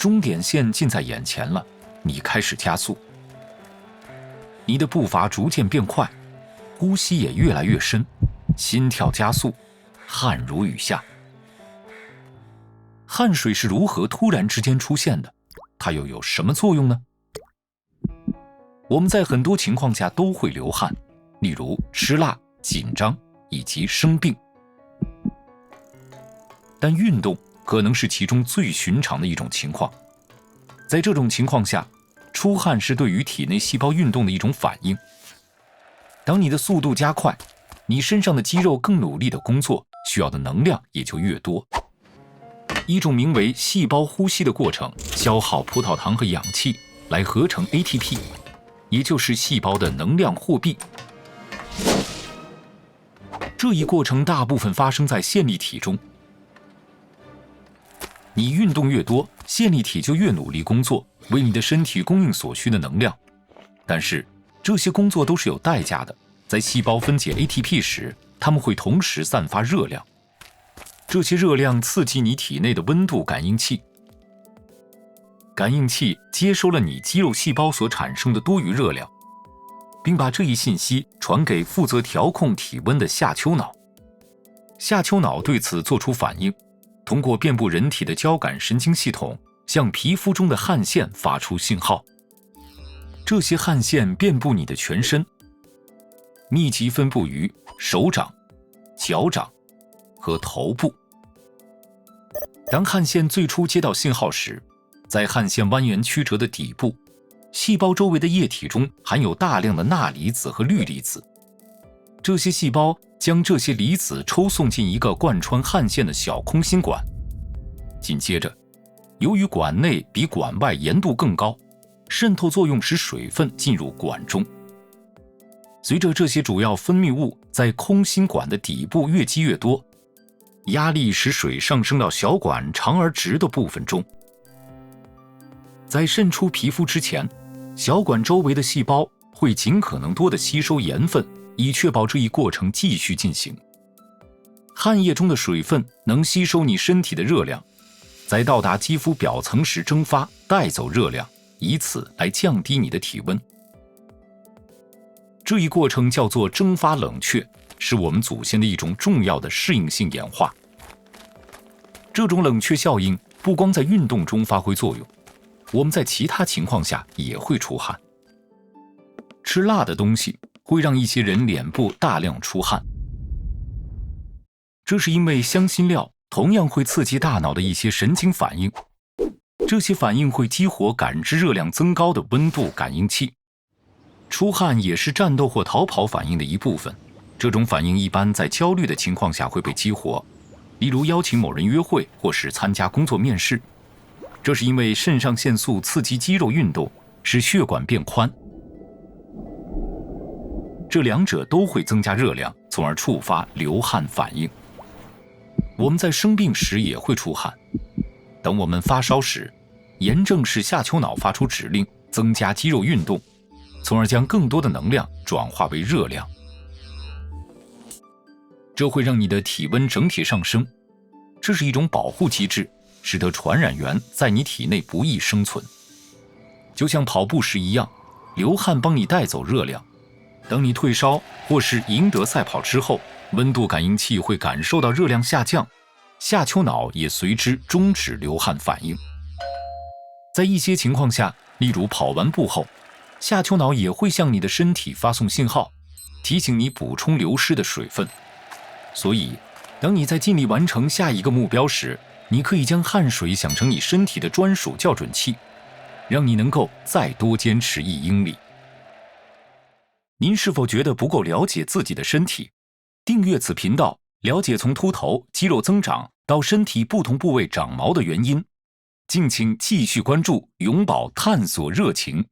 终点线近在眼前了，你开始加速。你的步伐逐渐变快，呼吸也越来越深，心跳加速，汗如雨下。汗水是如何突然之间出现的？它又有什么作用呢？我们在很多情况下都会流汗，例如吃辣、紧张以及生病。但运动可能是其中最寻常的一种情况。在这种情况下，出汗是对于体内细胞运动的一种反应。当你的速度加快，你身上的肌肉更努力的工作，需要的能量也就越多。一种名为细胞呼吸的过程，消耗葡萄糖和氧气来合成 ATP， 也就是细胞的能量货币。这一过程大部分发生在线粒体中。你运动越多，线粒体就越努力工作，为你的身体供应所需的能量。但是这些工作都是有代价的，在细胞分解 ATP 时，它们会同时散发热量。这些热量刺激你体内的温度感应器，感应器接收了你肌肉细胞所产生的多余热量，并把这一信息传给负责调控体温的下丘脑。下丘脑对此做出反应，通过遍布人体的交感神经系统向皮肤中的汗腺发出信号。这些汗腺遍布你的全身，密集分布于手掌、脚掌和头部。当汗腺最初接到信号时，在汗腺蜿蜒曲折的底部，细胞周围的液体中含有大量的钠离子和氯离子。这些细胞将这些离子抽送进一个贯穿汗腺的小空心管。紧接着，由于管内比管外盐度更高，渗透作用使水分进入管中。随着这些主要分泌物在空心管的底部越积越多，压力使水上升到小管长而直的部分中。在渗出皮肤之前，小管周围的细胞会尽可能多地吸收盐分，以确保这一过程继续进行。汗液中的水分能吸收你身体的热量，在到达肌肤表层时蒸发，带走热量，以此来降低你的体温。这一过程叫做蒸发冷却，是我们祖先的一种重要的适应性演化。这种冷却效应不光在运动中发挥作用，我们在其他情况下也会出汗。吃辣的东西会让一些人脸部大量出汗，这是因为香辛料同样会刺激大脑的一些神经反应，这些反应会激活感知热量增高的温度感应器。出汗也是战斗或逃跑反应的一部分，这种反应一般在焦虑的情况下会被激活，例如邀请某人约会或是参加工作面试。这是因为肾上腺素刺激肌肉运动，使血管变宽，这两者都会增加热量，从而触发流汗反应。我们在生病时也会出汗，等我们发烧时，炎症使下丘脑发出指令，增加肌肉运动，从而将更多的能量转化为热量。这会让你的体温整体上升，这是一种保护机制，使得传染源在你体内不易生存。就像跑步时一样，流汗帮你带走热量。等你退烧或是赢得赛跑之后，温度感应器会感受到热量下降，下丘脑也随之终止流汗反应。在一些情况下，例如跑完步后，下丘脑也会向你的身体发送信号，提醒你补充流失的水分。所以当你在尽力完成下一个目标时，你可以将汗水想成你身体的专属校准器，让你能够再多坚持1英里。您是否觉得不够了解自己的身体？订阅此频道，了解从秃头、肌肉增长到身体不同部位长毛的原因。敬请继续关注，永葆探索热情。